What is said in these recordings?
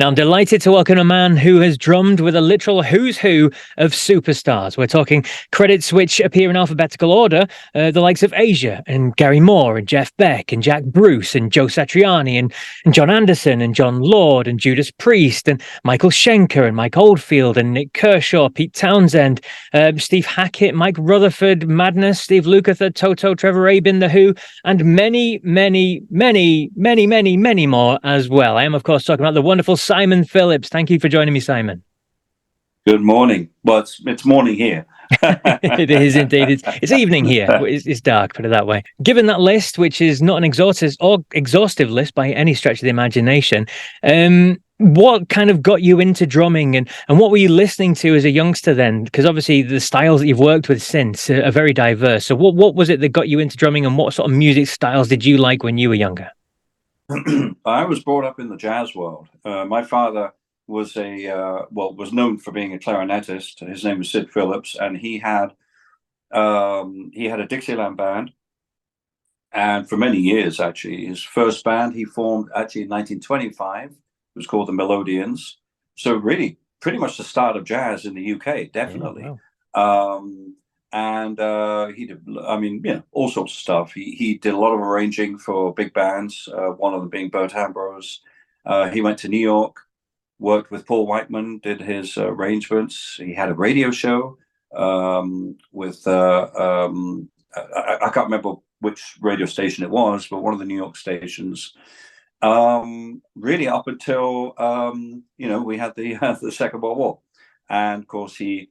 Now, I'm delighted to welcome a man who has drummed with a literal who's who of superstars. We're talking credits which appear in alphabetical order, the likes of Asia and Gary Moore and Jeff Beck and Jack Bruce and Joe Satriani and John Anderson and John Lord and Judas Priest and Michael Schenker and Mike Oldfield and Nick Kershaw, Pete Townsend, Steve Hackett, Mike Rutherford, Madness, Steve Lukather, Toto, Trevor Rabin, The Who, and many, many, many, many, many, many more as well. I am, of course, talking about the wonderful Simon Phillips. Thank you for joining me, Simon. Good morning. Well, it's morning here. It is indeed. It's evening here. It's dark, put it that way. Given that list, which is not an exhaustive list by any stretch of the imagination, what kind of got you into drumming, and what were you listening to as a youngster then? Because obviously the styles that you've worked with since are very diverse. So what was it that got you into drumming, and what sort of music styles did you like when you were younger? I was brought up in the jazz world. My father was was known for being a clarinetist. His name was Sid Phillips, and he had a Dixieland band. And for many years, actually, his first band he formed actually in 1925. It was called the Melodians. So really, pretty much the start of jazz in the UK, definitely. Yeah, wow. And he did, all sorts of stuff. He did a lot of arranging for big bands, one of them being Bert Ambrose. He went to New York, worked with Paul Whiteman, did his arrangements. He had a radio show with, I can't remember which radio station it was, but one of the New York stations. Really up until, we had the Second World War. And of course, he,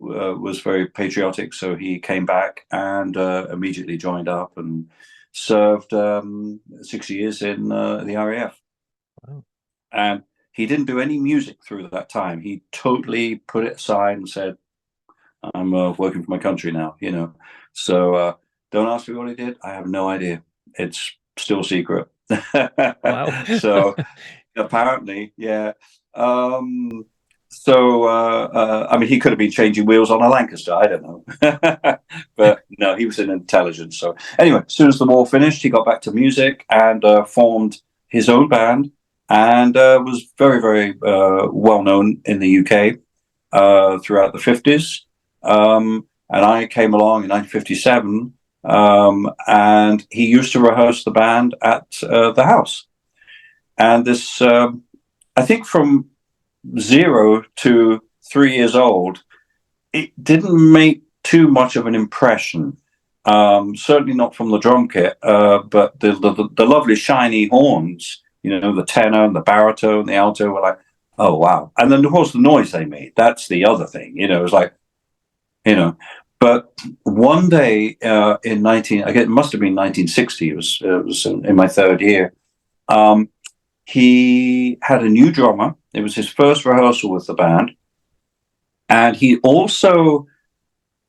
was very patriotic, so he came back and immediately joined up and served 6 years in the RAF. Wow. And he didn't do any music through that time. He totally put it aside and said, I'm working for my country now, So don't ask me what he did. I have no idea. It's still secret. Wow. So apparently, yeah. He could have been changing wheels on a Lancaster. I don't know. But no, he was in intelligence. So anyway, as soon as the war finished, he got back to music and formed his own band and was very, very well known in the UK throughout the 50s. And I came along in 1957 and he used to rehearse the band at the house. And this, I think from 0 to 3 years old, it didn't make too much of an impression. Certainly not from the drum kit, but the lovely shiny horns, the tenor and the baritone, the alto were like, oh wow. And then of course the noise they made, that's the other thing, it was like, but one day it must have been 1960, it was in my third year, he had a new drummer. It was his first rehearsal with the band. And he also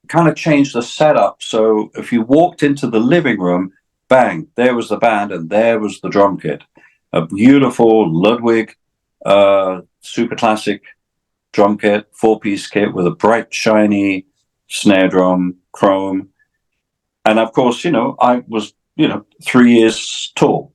kind of changed the setup. So if you walked into the living room, bang, there was the band and there was the drum kit. A beautiful Ludwig super classic drum kit, 4-piece kit with a bright, shiny snare drum, chrome. And of course, I was, 3 years tall,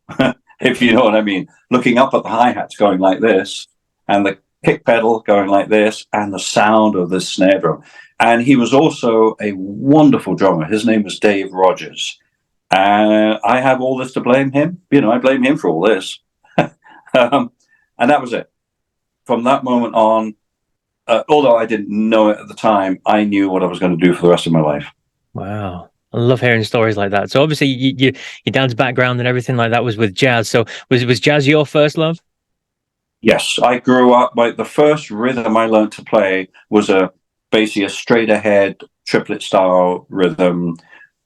if you know what I mean, looking up at the hi-hats going like this, and the kick pedal going like this, and the sound of this snare drum. And he was also a wonderful drummer. His name was Dave Rogers. And I have all this to blame him. I blame him for all this. And that was it. From that moment on, although I didn't know it at the time, I knew what I was going to do for the rest of my life. Wow. I love hearing stories like that. So obviously your dad's background and everything like that was with jazz. So was jazz your first love? Yes, I grew up, the first rhythm I learned to play was basically a straight ahead triplet style rhythm,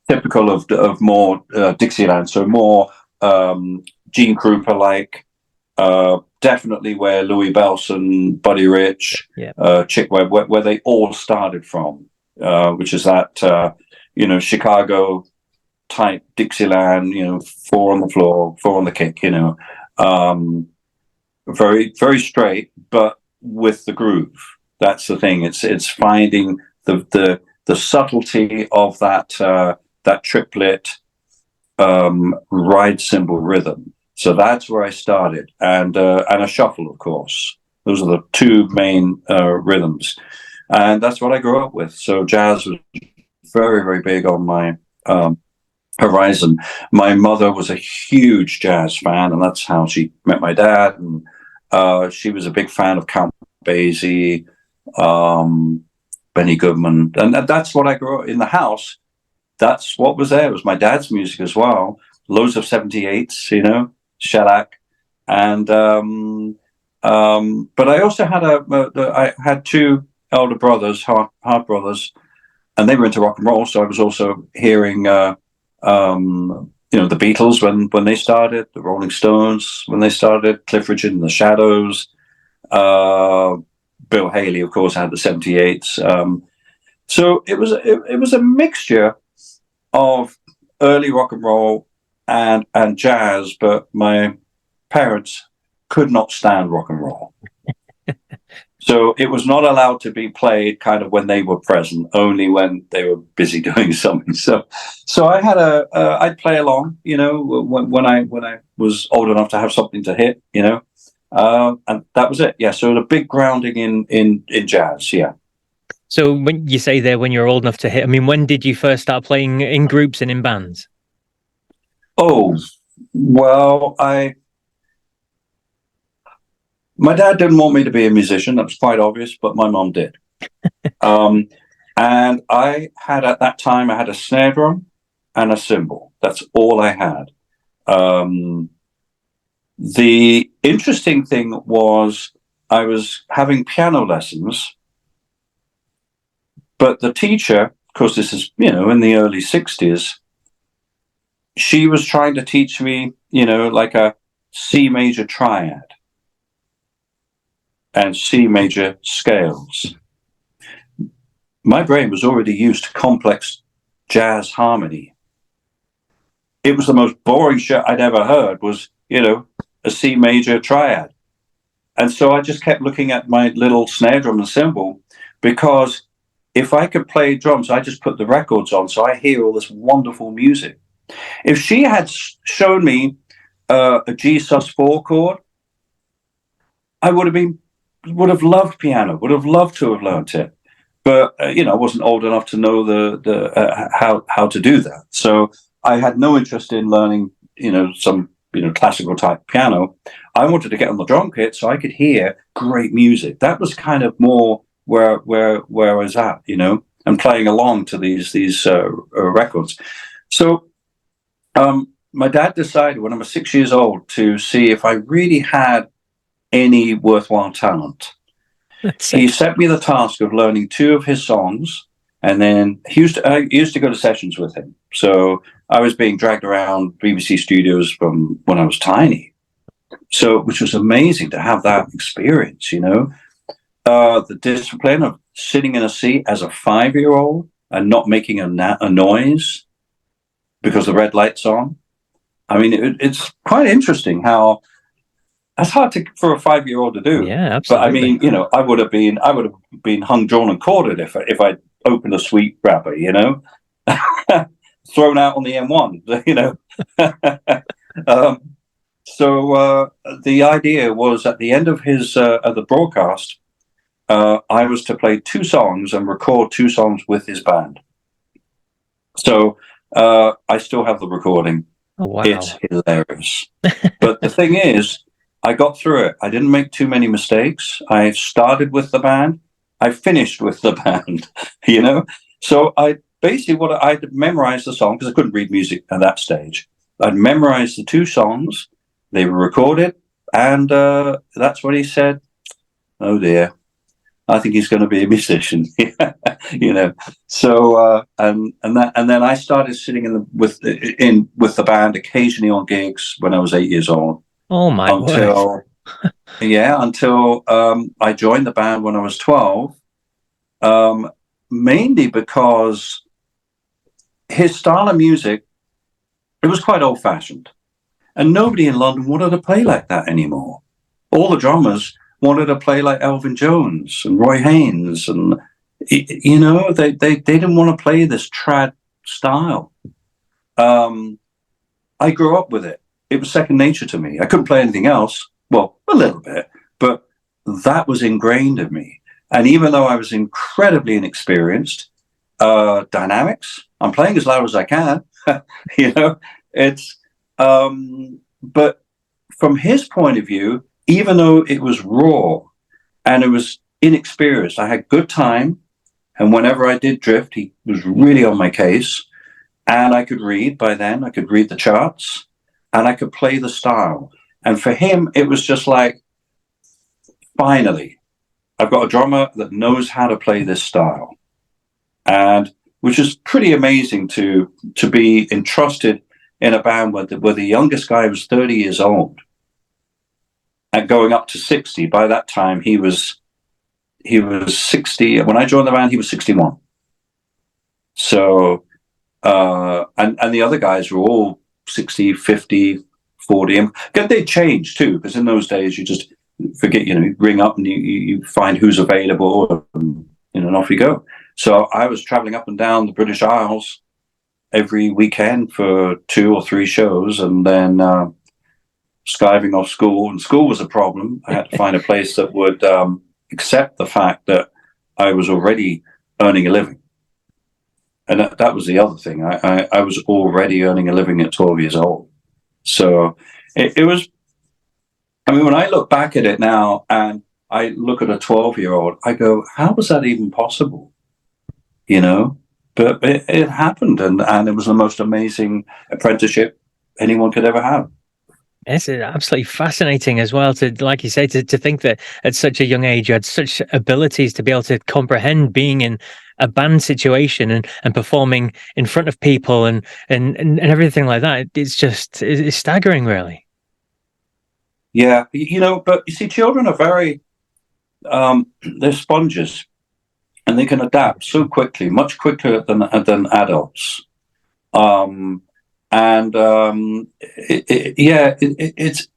typical of more Dixieland. So more Gene Krupa like, definitely where Louis Bellson, Buddy Rich, Chick Webb, where they all started from, which is that, Chicago type Dixieland, 4 on the floor, 4 on the kick, very, very straight, but with the groove. That's the thing. It's finding the subtlety of that triplet ride cymbal rhythm. So that's where I started, and a shuffle, of course. Those are the two main rhythms, and that's what I grew up with. So jazz was very, very big on my horizon. My mother was a huge jazz fan, and that's how she met my dad. And she was a big fan of Count Basie, Benny Goodman, and that's what I grew up in the house. That's what was there. It was my dad's music as well. Loads of 78s, shellac, and but I also had I had two elder brothers, half brothers, and they were into rock and roll. So I was also hearing, the Beatles when they started, the Rolling Stones when they started, Cliff Richard and the Shadows, Bill Haley, of course, had the 78s. So it was a mixture of early rock and roll and jazz, but my parents could not stand rock and roll. So it was not allowed to be played kind of when they were present, only when they were busy doing something. So I had I'd play along, when I was old enough to have something to hit, and that was it. Yeah. So the big grounding in jazz. Yeah. So when you say there, when you're old enough to hit, I mean, when did you first start playing in groups and in bands? Oh, well, my dad didn't want me to be a musician. That was quite obvious, but my mom did. And I had, at that time, I had a snare drum and a cymbal. That's all I had. The interesting thing was I was having piano lessons, but the teacher, of course, this is, in the early 60s, she was trying to teach me, like a C major triad and C major scales. My brain was already used to complex jazz harmony. It was the most boring shit I'd ever heard was, a C major triad. And so I just kept looking at my little snare drum and cymbal, because if I could play drums, I just put the records on, so I hear all this wonderful music. If she had shown me a G sus4 chord, I would have loved piano, would have loved to have learned it. But I wasn't old enough to know how to do that. So I had no interest in learning, some classical type piano. I wanted to get on the drum kit so I could hear great music. That was kind of more where I was at, and playing along to these records. So my dad decided when I was 6 years old to see if I really had any worthwhile talent. He set me the task of learning two of his songs, and then I used to go to sessions with him. So I was being dragged around BBC studios from when I was tiny. So, which was amazing to have that experience, the discipline of sitting in a seat as a 5-year-old and not making a noise because the red light's on. I mean, it's quite interesting how that's hard for a 5-year-old to do. Yeah, absolutely. But I mean, I would have been hung, drawn, and quartered if I opened a sweet wrapper, thrown out on the M1, So the idea was at the end of the broadcast, I was to play 2 songs and record 2 songs with his band. So I still have the recording. Oh, wow. It's hilarious. But the thing is, I got through it. I didn't make too many mistakes. I started with the band. I finished with the band, So I'd memorized the song because I couldn't read music at that stage. I'd memorized the 2 songs. They were recorded. And that's what he said. Oh, dear. I think he's going to be a musician, So and then I started sitting with the band occasionally on gigs when I was 8 years old. Oh my word! Until I joined the band when I was 12, mainly because his style of music, it was quite old-fashioned, and nobody in London wanted to play like that anymore. All the drummers wanted to play like Elvin Jones and Roy Haynes, and they didn't want to play this trad style. I grew up with it. it was second nature to me. I couldn't play anything else. Well, a little bit, but that was ingrained in me. And even though I was incredibly inexperienced, dynamics, I'm playing as loud as I can. You know, it's, but from his point of view, even though it was raw and it was inexperienced, I had good time. And whenever I did drift, he was really on my case. And I could read by then, I could read the charts and I could play the style. And for him, it was just like, finally, I've got a drummer that knows how to play this style. And which is pretty amazing to be entrusted in a band where the youngest guy was 30 years old and going up to 60. By that time, he was 60. When I joined the band, he was 61. So, and the other guys were all 60, 50, 40. And they changed too, because in those days you just forget, you ring up and you find who's available, and off you go. So I was traveling up and down the British Isles every weekend for 2 or 3 shows, and then skiving off school. And school was a problem. I had to find a place that would accept the fact that I was already earning a living. And that was the other thing. I was already earning a living at 12 years old. So it was, I mean, when I look back at it now and I look at a 12-year-old, I go, how was that even possible? But it happened, and it was the most amazing apprenticeship anyone could ever have. It's absolutely fascinating as well to, like you say, to think that at such a young age you had such abilities to be able to comprehend being in a band situation and performing in front of people and everything like that. It's staggering, really. Yeah, but you see, children are very, they're sponges, and they can adapt so quickly, much quicker than adults.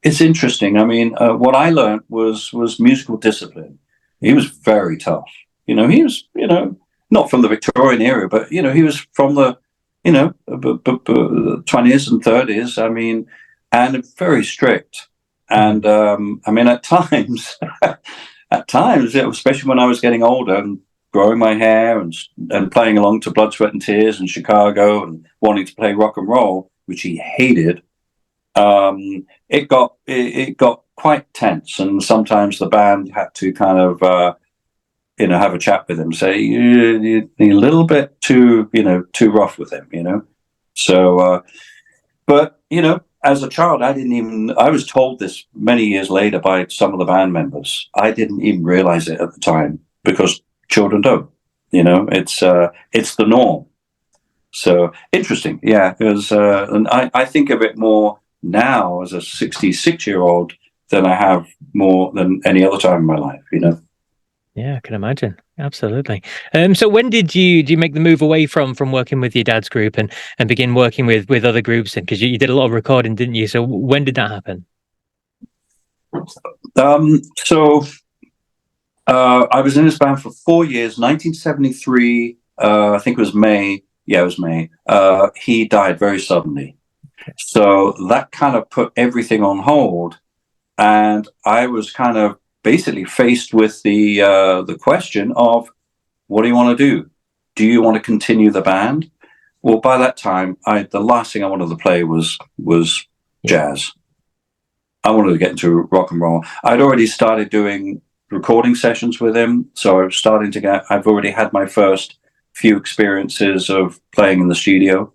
It's interesting. I mean, what I learned was musical discipline. He was very tough. He was, not from the Victorian era, but he was from the, 20s and 30s. I mean, and very strict. And I mean, at times, especially when I was getting older and growing my hair and playing along to Blood, Sweat and Tears in Chicago and wanting to play rock and roll, which he hated, it got quite tense. And sometimes the band had to kind of, have a chat with him, say, you're a little bit too rough with him, So, but, as a child, I was told this many years later by some of the band members. I didn't even realize it at the time, because children don't, it's the norm. So interesting. Yeah. Because, and I think of it more now as a 66-year-old than I have more than any other time in my life, Yeah, I can imagine. Absolutely. So when did you make the move away from working with your dad's group and begin working with other groups? And because you did a lot of recording, didn't you? So when did that happen? I was in this band for 4 years. 1973, I think it was May. Yeah, it was May. He died very suddenly. So that kind of put everything on hold. And I was kind of basically faced with the question of, what do you want to do? Do you want to continue the band? Well, by that time, the last thing I wanted to play was jazz. I wanted to get into rock and roll. I'd already started doing recording sessions with him, so I was starting to I've already had my first few experiences of playing in the studio.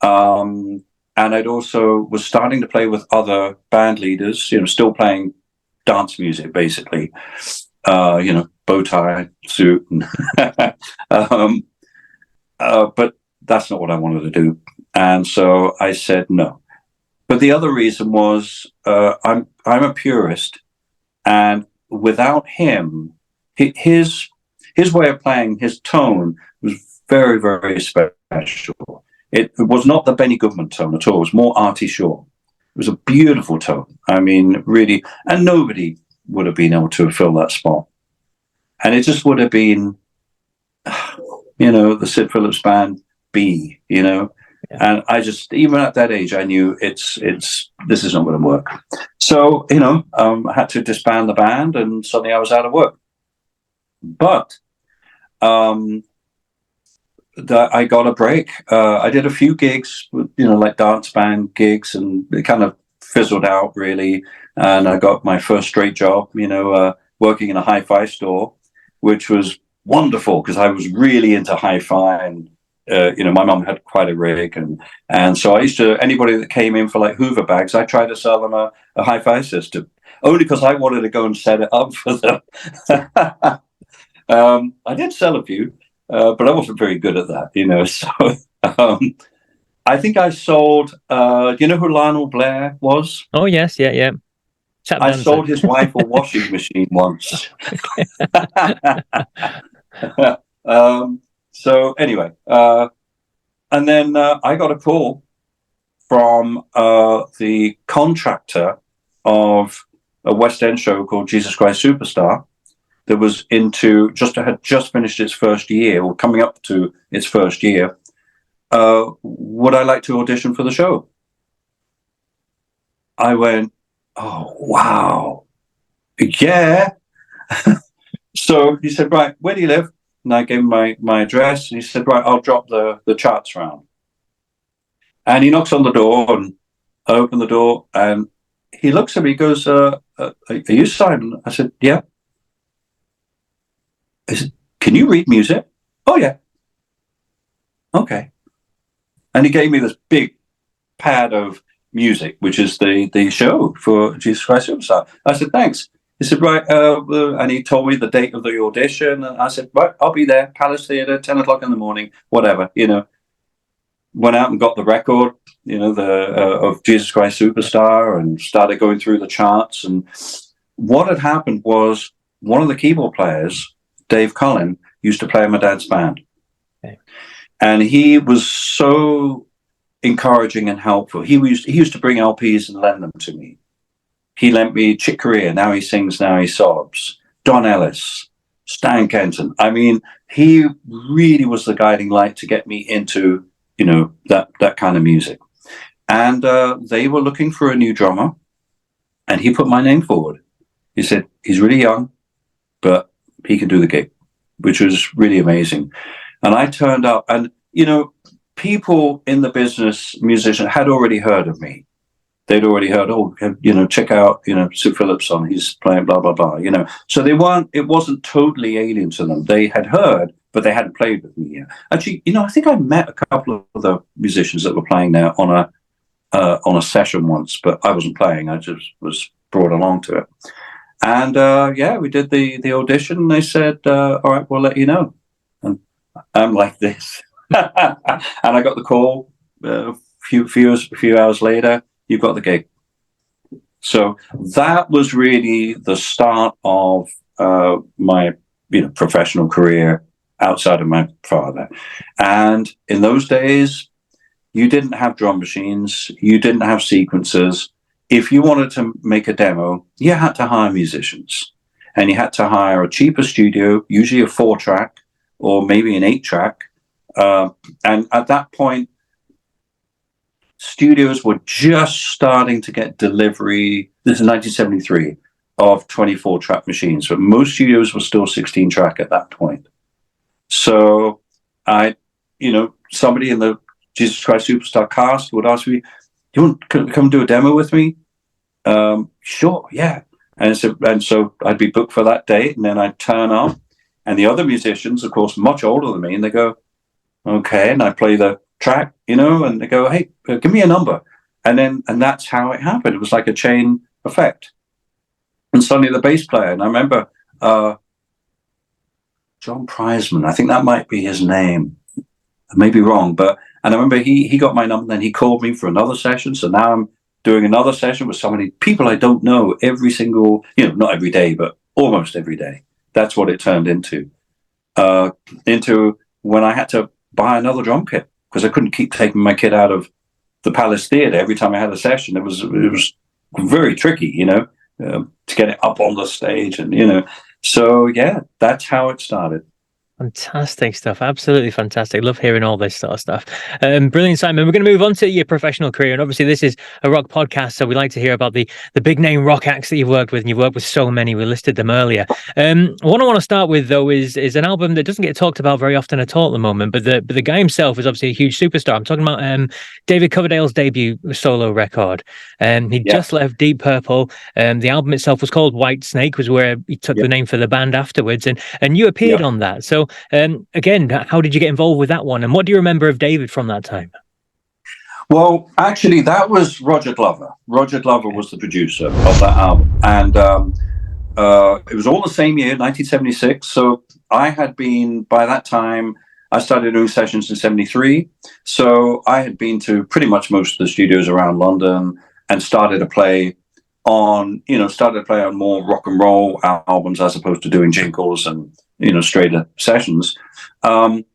And I'd also was starting to play with other band leaders, still playing dance music, basically, bow tie, suit. But that's not what I wanted to do. And so I said no. But the other reason was I'm a purist, and without him, his way of playing, his tone was very, very special. It was not the Benny Goodman tone at all. It was more Artie Shaw. It was a beautiful tone. I mean, really, and nobody would have been able to fill that spot. And it just would have been, the Sid Phillips Band B, And I just, even at that age, I knew this is not going to work. So, I had to disband the band, and suddenly I was out of work. But I got a break. I did a few gigs, like dance band gigs, and it kind of fizzled out really. And I got my first straight job, working in a hi-fi store, which was wonderful because I was really into hi-fi, and my mum had quite a rig, and so I used to, anybody that came in for like Hoover bags, I tried to sell them a hi-fi system, only because I wanted to go and set it up for them. I did sell a few, but I wasn't very good at that, So I think I sold. Do you know who Lionel Blair was? Oh yes, yeah. Tap I dancer. sold his wife a washing machine once. So anyway, and then I got a call from the contractor of a West End show called Jesus Christ Superstar that was had just finished its first year, or coming up to its first year. Would I like to audition for the show? I went, oh, wow. Yeah. So he said, right, where do you live? And I gave him my address. And he said, right, I'll drop the charts round. And he knocks on the door, and I open the door, and he looks at me, he goes, are you Simon? I said, yeah. He said, can you read music? Oh, yeah. Okay. And he gave me this big pad of music, which is the show for Jesus Christ Superstar. I said, thanks. He said, right, and he told me the date of the audition. And I said, right, I'll be there, Palace Theatre, 10 o'clock in the morning, whatever, Went out and got the record, of Jesus Christ Superstar, and started going through the charts. And what had happened was one of the keyboard players, Dave Cullen, used to play in my dad's band. Okay. And he was so encouraging and helpful. He used to bring LPs and lend them to me. He lent me Chick Corea, Now He Sings, Now He Sobs, Don Ellis, Stan Kenton. I mean, he really was the guiding light to get me into, that kind of music. And they were looking for a new drummer, and he put my name forward. He said, he's really young, but he can do the gig, which was really amazing. And I turned up, and, people in the business, musicians, had already heard of me. They'd already heard, check out, Sue Phillips on, he's playing blah, blah, blah, So it wasn't totally alien to them. They had heard, but they hadn't played with me yet. Actually, I think I met a couple of the musicians that were playing there on a session once, but I wasn't playing. I just was brought along to it. And we did the audition, and they said, all right, we'll let you know. And I'm like this. And I got the call a few hours later, you've got the gig. So that was really the start of my professional career outside of my father. And in those days, you didn't have drum machines, you didn't have sequencers. If you wanted to make a demo, you had to hire musicians, and you had to hire a cheaper studio, usually a 4-track or maybe an 8-track. And at that point, studios were just starting to get delivery. This is 1973, of 24-track machines, but most studios were still 16-track at that point. So somebody in the Jesus Christ Superstar cast would ask me, "Do you want to come do a demo with me?" Sure, yeah. And so I'd be booked for that date, and then I'd turn up, and the other musicians, of course, much older than me, and they go, "Okay," and I play the track, and they go, "Hey, give me a number," and that's how it happened. It was like a chain effect. And suddenly the bass player, and I remember John Prizeman, I think that might be his name. I may be wrong, and I remember he got my number, then he called me for another session. So now I'm doing another session with people I don't know every single, not every day, but almost every day. That's what it turned into when I had to buy another drum kit, because I couldn't keep taking my kit out of the Palace Theatre every time I had a session. It was very tricky, to get it up on the stage, and so yeah, that's how it started. Fantastic stuff. Absolutely fantastic. Love hearing all this sort of stuff. Brilliant, Simon. We're going to move on to your professional career. And obviously, this is a rock podcast, so we like to hear about the big name rock acts that you've worked with. And you've worked with so many. We listed them earlier. What I want to start with, though, is an album that doesn't get talked about very often at all at the moment. But the guy himself is obviously a huge superstar. I'm talking about David Coverdale's debut solo record. He just left Deep Purple. The album itself was called Whitesnake, was where he took the name for the band afterwards. And you appeared on that. So again, how did you get involved with that one? And what do you remember of David from that time? Well, actually, that was Roger Glover. Roger Glover was the producer of that album. And it was all the same year, 1976. So I had been, by that time, I started doing sessions in 73. So I had been to pretty much most of the studios around London and started to play on more rock and roll albums as opposed to doing jingles and, straighter sessions. And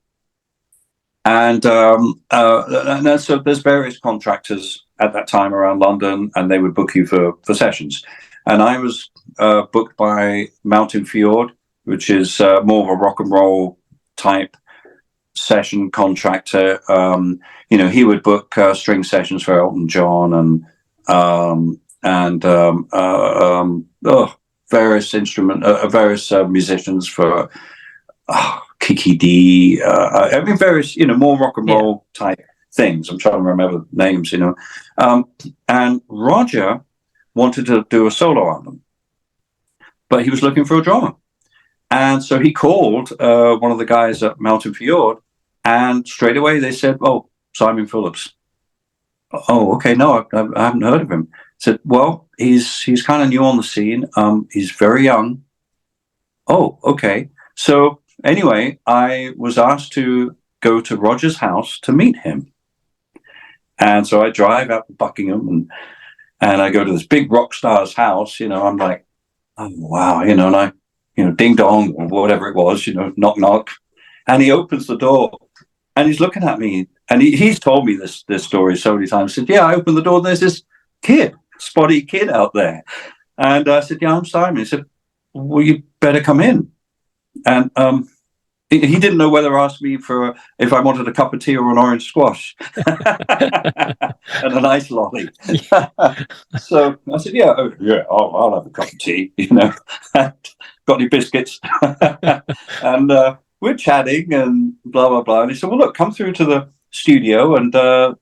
so there's various contractors at that time around London, and they would book you for sessions. And I was booked by Mountain Fjord, which is more of a rock and roll type session contractor. He would book string sessions for Elton John and various various musicians for Kiki D. Various more rock and roll type things. I'm trying to remember names, and Roger wanted to do a solo album, but he was looking for a drummer. And so he called one of the guys at Mountain Fjord, and straight away they said, "Oh, Simon Phillips." Oh, okay. No, I haven't heard of him. I said, "Well, he's kind of new on the scene. He's very young." Oh, okay. So anyway, I was asked to go to Roger's house to meet him. And so I drive out to Buckingham and I go to this big rock star's house. I'm like, oh, wow. And I, ding dong or whatever it was, knock, knock. And he opens the door and he's looking at me. And he's told me this story so many times. He said, yeah, I opened the door and there's this spotty kid out there. And I said, yeah, I'm Simon. He said, well, you better come in. And he didn't know whether to ask me if I wanted a cup of tea or an orange squash and a nice lolly. So I said, yeah, I'll have a cup of tea, Got any biscuits? And we're chatting and blah, blah, blah. And he said, well, look, come through to the studio and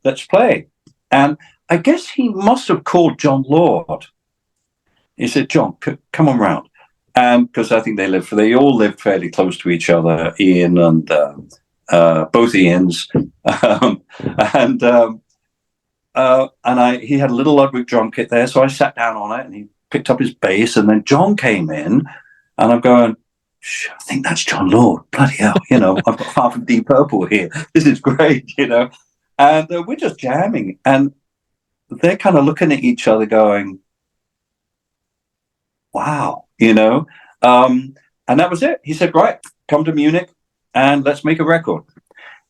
let's play. And I guess he must have called John Lord. He said, John, come on round. And because I think they all lived fairly close to each other, Ian and both Ians. He had a little Ludwig drum kit there. So I sat down on it and he picked up his bass, and then John came in and I'm going, I think that's John Lord. Bloody hell. I've got half of Deep Purple here. This is great, and we're just jamming, and they're kind of looking at each other going, wow, and that was it. He said, right, come to Munich and let's make a record.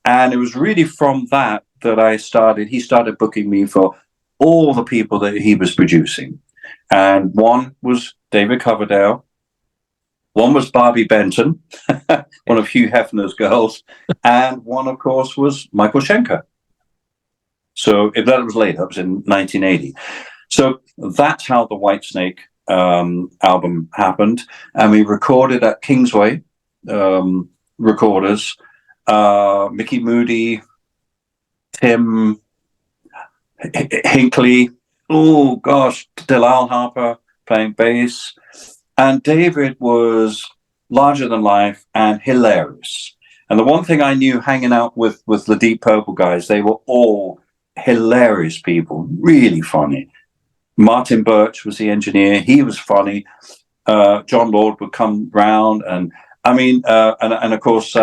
And it was really from that he started booking me for all the people that he was producing. And one was David Coverdale. One was Barbie Benton, one of Hugh Hefner's girls. And one, of course, was Michael Schenker. So that was later, that was in 1980. So that's how the Whitesnake album happened, and we recorded at Kingsway Recorders. Mickey Moody, Tim Hinckley, Delal Harper playing bass, and David was larger than life and hilarious. And the one thing I knew hanging out with the Deep Purple guys, they were all hilarious people, really funny. Martin Birch was the engineer. He was funny. John Lord would come round, and of course,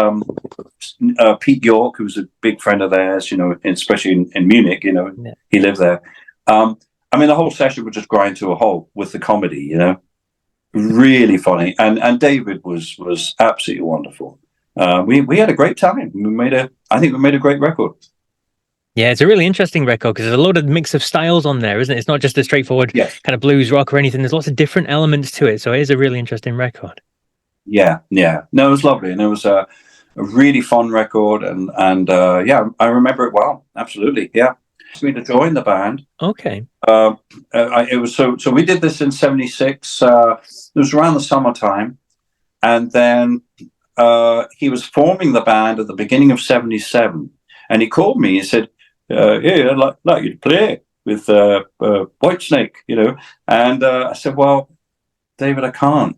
Pete York, who was a big friend of theirs, especially in Munich, He lived there. The whole session would just grind to a halt with the comedy, really funny. And David was absolutely wonderful. We had a great time. I think we made a great record. Yeah, it's a really interesting record because there's a lot of mix of styles on there, isn't it? It's not just a straightforward kind of blues rock or anything. There's lots of different elements to it. So it is a really interesting record. Yeah. No, it was lovely. And it was a really fun record, and yeah, I remember it well. Absolutely, yeah. Asked me to join the band. Okay. It was so we did this in '76. It was around the summertime, and then he was forming the band at the beginning of '77, and he called me. He said, "Yeah, I'd like you to play with Whitesnake," you know. And I said, "Well, David, I can't.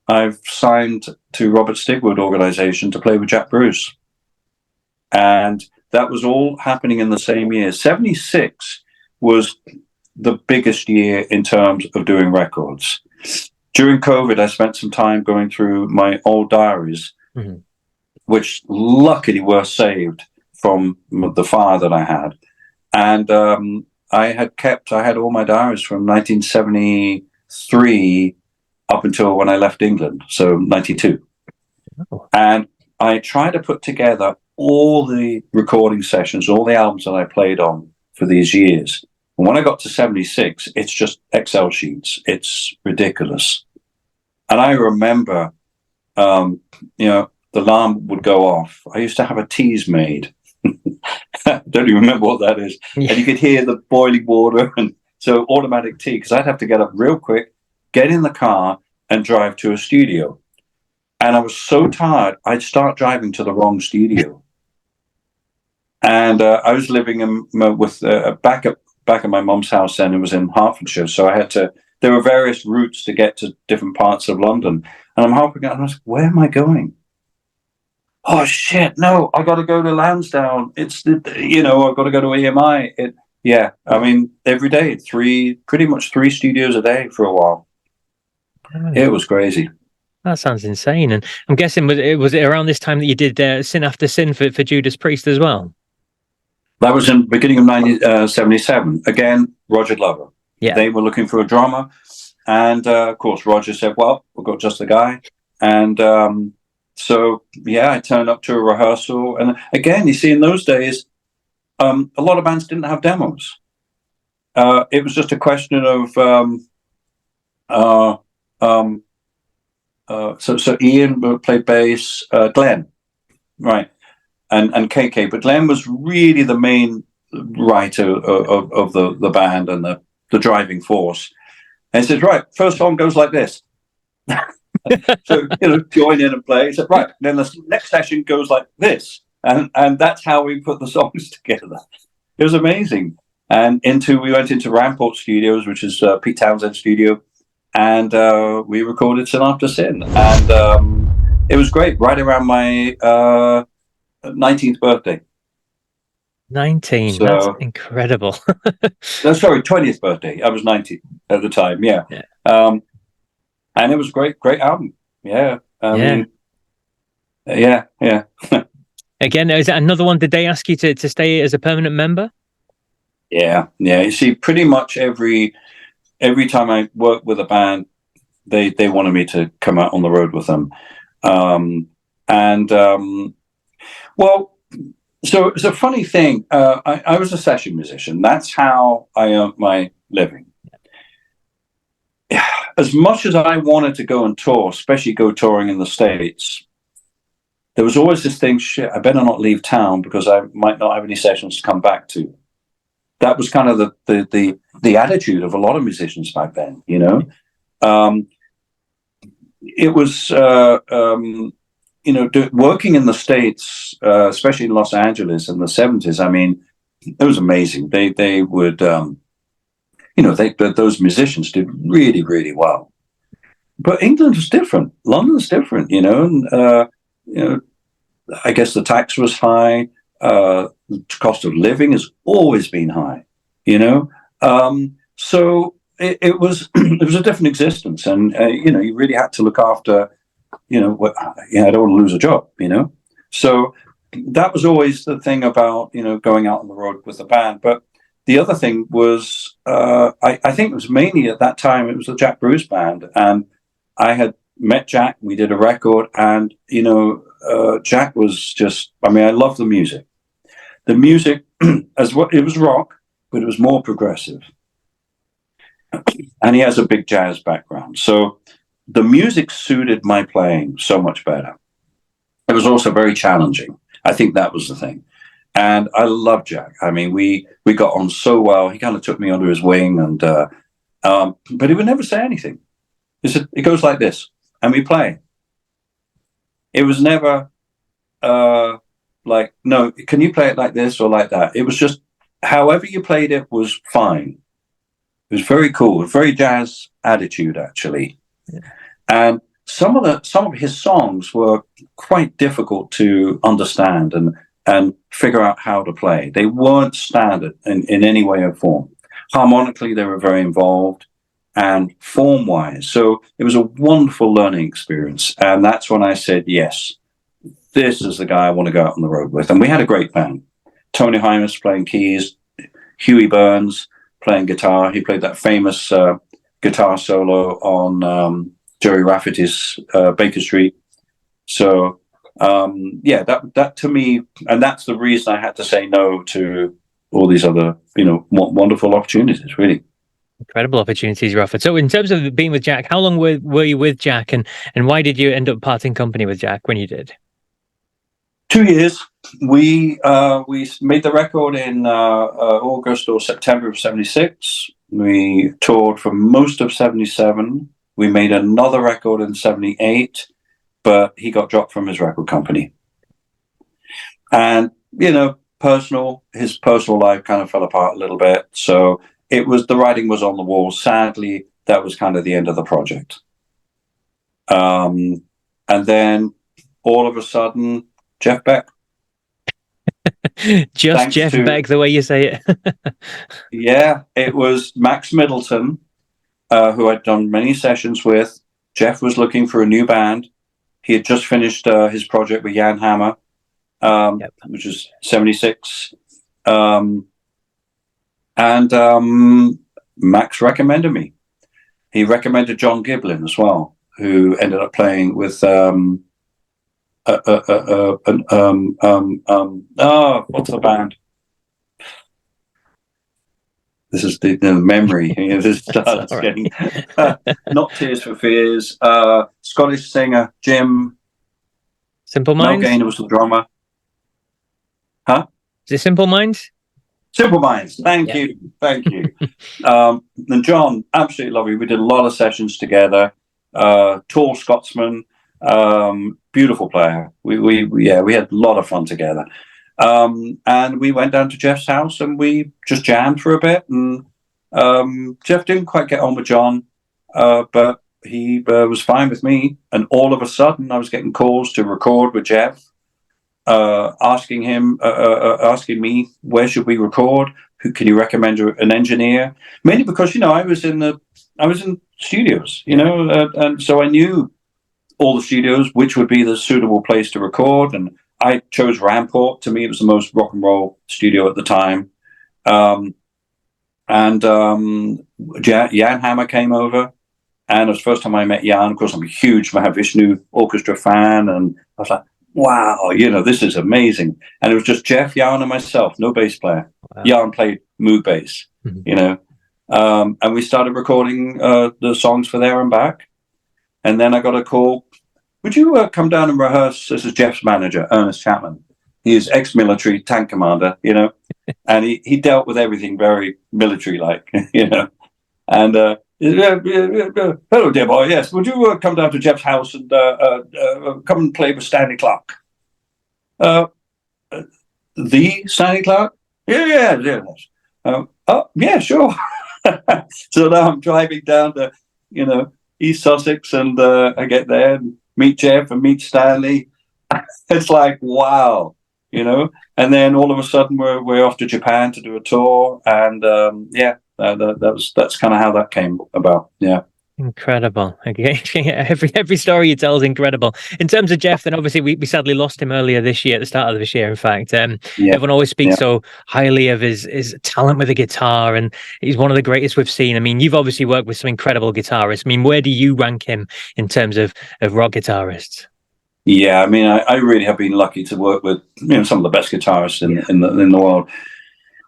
I've signed to Robert Stigwood organization to play with Jack Bruce." And that was all happening in the same year. '76 was the biggest year in terms of doing records. During COVID, I spent some time going through my old diaries, which luckily were saved from the fire that I had. And I had all my diaries from 1973 up until when I left England, so '92. Oh. And I tried to put together all the recording sessions, all the albums that I played on for these years. And when I got to '76, it's just Excel sheets. It's ridiculous. And I remember, the alarm would go off. I used to have a tease made. I don't even remember what that is. Yeah. And you could hear the boiling water. And so automatic tea, because I'd have to get up real quick, get in the car, and drive to a studio. And I was so tired, I'd start driving to the wrong studio. And I was living with back at my mum's house then. It was in Hertfordshire. So there were various routes to get to different parts of London. And I'm hopping out, and I was like, where am I going? Oh, shit, no, I got to go to Lansdowne. I've got to go to EMI. I mean, every day, pretty much three studios a day for a while. Oh. It was crazy. That sounds insane. And I'm guessing, was it around this time that you did Sin After Sin for Judas Priest as well? That was in the beginning of 1977. Again, Roger Glover. Yeah. They were looking for a drummer. And, of course, Roger said, well, we've got just the guy. And so, yeah, I turned up to a rehearsal. And again, you see, in those days, a lot of bands didn't have demos. It was just a question of... So Ian played bass, Glenn, right, and KK. But Glenn was really the main writer of the band and the driving force. And he says, right, first song goes like this. So, join in and play. He said, right, then the next session goes like this. And that's how we put the songs together. It was amazing. And we went into Rampart Studios, which is Pete Townsend's studio. And we recorded Sin After Sin. And it was great, right around my 19th birthday. 19, so, that's incredible. No, sorry, 20th birthday. I was 90 at the time, yeah. And it was great album. Yeah. Yeah. Again, is that another one? Did they ask you to stay as a permanent member? Yeah. You see, pretty much every time I worked with a band, they wanted me to come out on the road with them. So it's a funny thing. I was a session musician. That's how I earned my living. As much as I wanted to go and tour, especially go touring in the States, there was always this thing, shit, I better not leave town because I might not have any sessions to come back to. That was kind of the attitude of a lot of musicians back then, It was, working in the States, especially in Los Angeles in the '70s. I mean, it was amazing. They would, those musicians did really, really well. But England was different. London's different, I guess the tax was high. The cost of living has always been high, So it was a different existence, and you really had to look after. I don't want to lose a job, So that was always the thing about, going out on the road with the band. But the other thing was, I think it was mainly at that time, it was the Jack Bruce band. And I had met Jack, we did a record, and, Jack was just, I love the music. The music, it was rock, but it was more progressive. And he has a big jazz background. So the music suited my playing so much better. it was also very challenging. I think that was the thing. And I love Jack. I mean, we got on so well. He kind of took me under his wing, and but he would never say anything. He said, "It goes like this," and we play. It was never like, "No, can you play it like this or like that?" It was just however you played it was fine. It was very cool, very jazz attitude, actually. Yeah. And some of his songs were quite difficult to understand and figure out how to play. They weren't standard in any way or form. Harmonically, they were very involved, and form-wise. So it was a wonderful learning experience. And that's when I said, yes, this is the guy I want to go out on the road with. And we had a great band. Tony Hymas playing keys, Huey Burns playing guitar. He played that famous guitar solo on Jerry Rafferty's Baker Street. So yeah, that to me, and that's the reason I had to say no to all these other, wonderful opportunities, really. Incredible opportunities you're offered. So in terms of being with Jack, how long were you with Jack, and why did you end up parting company with Jack when you did? 2 years. We made the record in August or September of 76. We toured for most of 77. We made another record in 78, but he got dropped from his record company. And, his personal life kind of fell apart a little bit. So the writing was on the wall. Sadly, that was kind of the end of the project. And then all of a sudden, Jeff Beck. Just Jeff Beck, the way you say it. Yeah, it was Max Middleton, who I'd done many sessions with. Jeff was looking for a new band. He had just finished his project with Jan Hammer, which was 76. And Max recommended me. He recommended John Giblin as well, who ended up playing with what's the band? This is the memory. This starts getting not Tears for Fears. Scottish singer Jim. Simple Minds. Mel Gaynor was the drummer. Huh? Is it Simple Minds? Simple Minds. Thank you. And John, absolutely lovely. We did a lot of sessions together. Tall Scotsman, beautiful player. We had a lot of fun together. And we went down to Jeff's house and we just jammed for a bit. And Jeff didn't quite get on with John, but he was fine with me. And all of a sudden, I was getting calls to record with Jeff, asking me where should we record? Who can you recommend an engineer? Mainly because I was in studios, and so I knew all the studios, which would be the suitable place to record, and I chose Ramport. To me, it was the most rock and roll studio at the time. And Jan Hammer came over, and it was the first time I met Jan. Of course, I'm a huge Mahavishnu Orchestra fan, and I was like, wow, this is amazing. And it was just Jeff, Jan, and myself, no bass player. Wow. Jan played Moog bass, and we started recording the songs for There and Back. And then I got a call, would you come down and rehearse? This is Jeff's manager, Ernest Chapman. He is ex-military tank commander, and he dealt with everything very military-like, And hello, dear boy. Yes, would you come down to Jeff's house and come and play with Stanley Clarke? The Stanley Clarke? Yeah. Yeah, sure. So now I'm driving down to, East Sussex, and I get there and meet Jeff and meet Stanley. It's like, wow, And then all of a sudden we're off to Japan to do a tour, and that's kind of how that came about. Yeah. Incredible. Okay. Every story you tell is incredible. In terms of Jeff, then obviously we sadly lost him earlier this year, at the start of this year, in fact. Everyone always speaks so highly of his talent with the guitar, and he's one of the greatest we've seen. I mean, you've obviously worked with some incredible guitarists. I mean, where do you rank him in terms of rock guitarists? Yeah, I mean, I really have been lucky to work with some of the best guitarists in the world.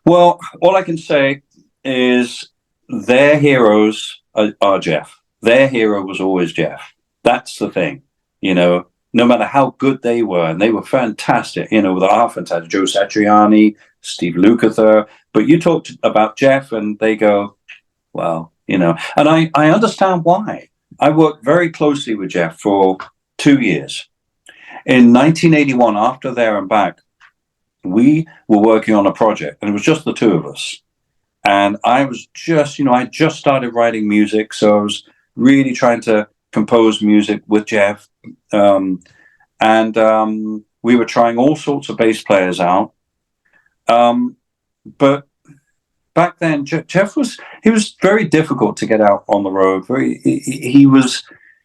Well, all I can say is their heroes are Jeff. Their hero was always Jeff. That's the thing, no matter how good they were, and they were fantastic, you know, with our fantastic Joe Satriani, Steve Lukather. But you talked about Jeff, and they go, well, you know, and I understand why. I worked very closely with Jeff for 2 years. In 1981, after There and Back, we were working on a project, and it was just the two of us. And I was just, you know, I just started writing music, so I was really trying to compose music with Jeff. We were trying all sorts of bass players out. But back then, Jeff was very difficult to get out on the road. He was,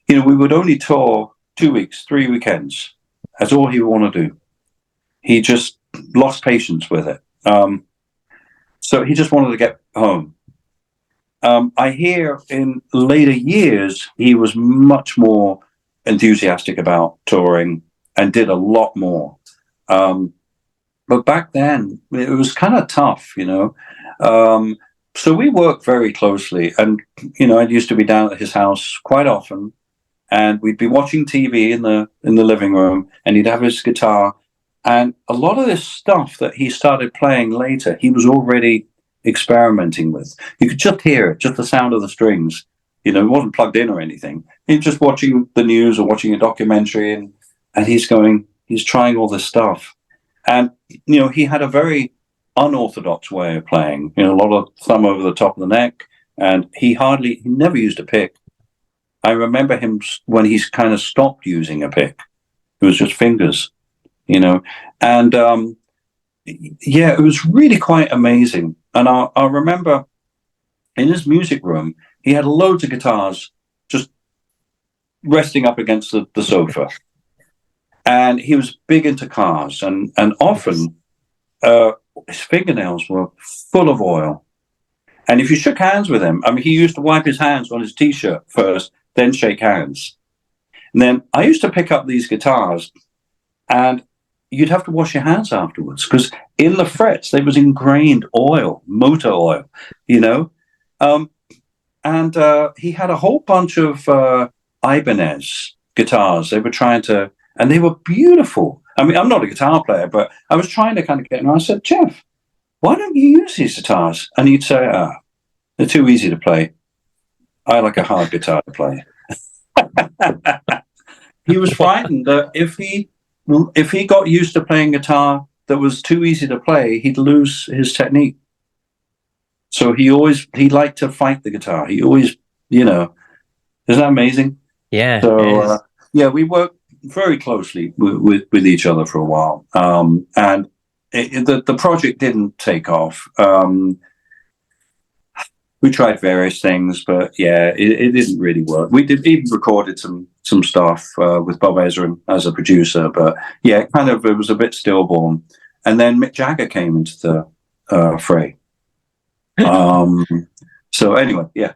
you know, we would only tour 2 weeks, 3 weekends. That's all he would want to do. He just lost patience with it. So he just wanted to get home. I hear in later years, he was much more enthusiastic about touring and did a lot more. But back then, it was kind of tough, you know. So we worked very closely. And, you know, I used to be down at his house quite often. And we'd be watching TV in the living room, and he'd have his guitar. And a lot of this stuff that he started playing later, he was already experimenting with. You could just hear it, just the sound of the strings. You know, it wasn't plugged in or anything. He's just watching the news or watching a documentary, and he's trying all this stuff. And, you know, he had a very unorthodox way of playing, you know, a lot of thumb over the top of the neck. And he never used a pick. I remember him when he's kind of stopped using a pick. It was just fingers, you know. And yeah, it was really quite amazing. And I remember in his music room, he had loads of guitars just resting up against the sofa. And he was big into cars, and often his fingernails were full of oil. And if you shook hands with him, I mean, he used to wipe his hands on his T-shirt first, then shake hands. And then I used to pick up these guitars, and you'd have to wash your hands afterwards, because in the frets there was ingrained oil, motor oil, you know. And he had a whole bunch of Ibanez guitars. They were trying to, and they were beautiful. I mean, I'm not a guitar player, but I was trying to kind of get him. I said, Jeff, why don't you use these guitars? And he'd say, they're too easy to play. I like a hard guitar to play. He was frightened that if he got used to playing guitar that was too easy to play, he'd lose his technique. So he liked to fight the guitar. He always, you know, isn't that amazing? Yeah. So yeah, we worked very closely with each other for a while, and the project didn't take off. We tried various things, but yeah, it didn't really work. We even recorded some stuff with Bob Ezrin as a producer, but yeah, it was a bit stillborn. And then Mick Jagger came into the fray. So anyway, yeah.